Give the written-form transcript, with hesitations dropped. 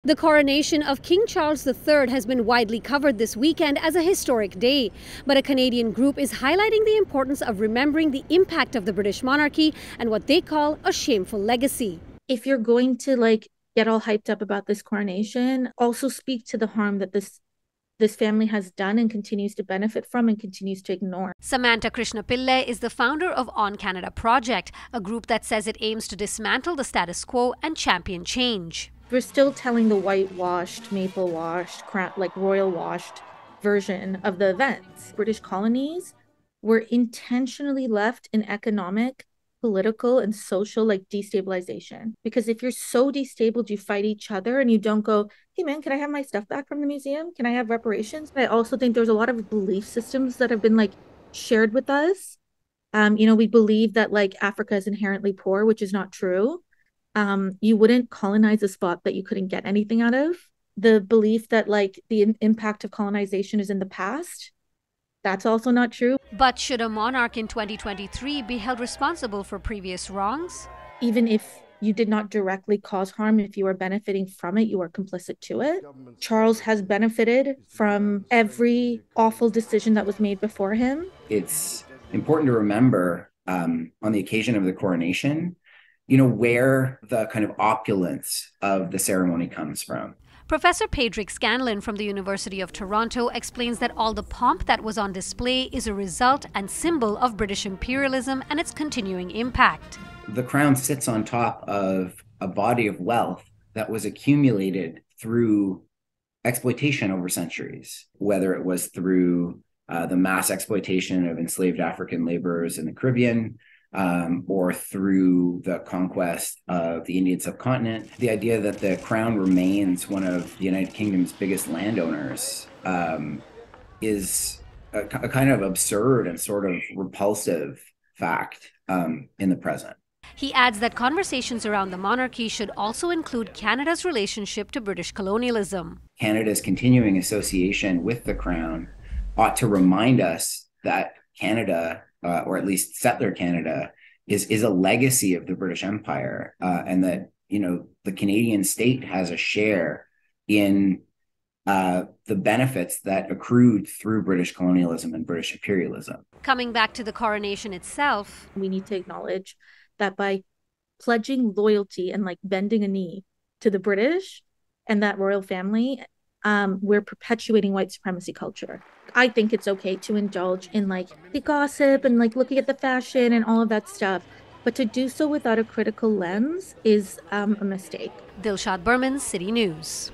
The coronation of King Charles III has been widely covered this weekend as a historic day, but a Canadian group is highlighting the importance of remembering the impact of the British monarchy and what they call a shameful legacy. If you're going to get all hyped up about this coronation, also speak to the harm that this family has done and continues to benefit from and continues to ignore. Samantha Krishnapillai is the founder of On Canada Project, a group that says it aims to dismantle the status quo and champion change. We're still telling the whitewashed, maple washed, royal washed version of the events. British colonies were intentionally left in economic, political, and social destabilization. Because if you're so destabilized, you fight each other and you don't go, hey man, can I have my stuff back from the museum? Can I have reparations? I also think there's a lot of belief systems that have been shared with us. We believe that Africa is inherently poor, which is not true. You wouldn't colonize a spot that you couldn't get anything out of. The belief that the impact of colonization is in the past, that's also not true. But should a monarch in 2023 be held responsible for previous wrongs? Even if you did not directly cause harm, if you are benefiting from it, you are complicit to it. Charles has benefited from every awful decision that was made before him. It's important to remember on the occasion of the coronation, where the kind of opulence of the ceremony comes from. Professor Padraig Scanlon from the University of Toronto explains that all the pomp that was on display is a result and symbol of British imperialism and its continuing impact. The crown sits on top of a body of wealth that was accumulated through exploitation over centuries, whether it was through the mass exploitation of enslaved African laborers in the Caribbean, or through the conquest of the Indian subcontinent. The idea that the crown remains one of the United Kingdom's biggest landowners is a kind of absurd and sort of repulsive fact in the present. He adds that conversations around the monarchy should also include Canada's relationship to British colonialism. Canada's continuing association with the crown ought to remind us that Canada, or at least settler Canada, is a legacy of the British Empire, and that the Canadian state has a share in the benefits that accrued through British colonialism and British imperialism. Coming back to the coronation itself, we need to acknowledge that by pledging loyalty and bending a knee to the British and that royal family, we're perpetuating white supremacy culture. I think it's okay to indulge in the gossip and looking at the fashion and all of that stuff, but to do so without a critical lens is a mistake. Dilshad Burman, City News.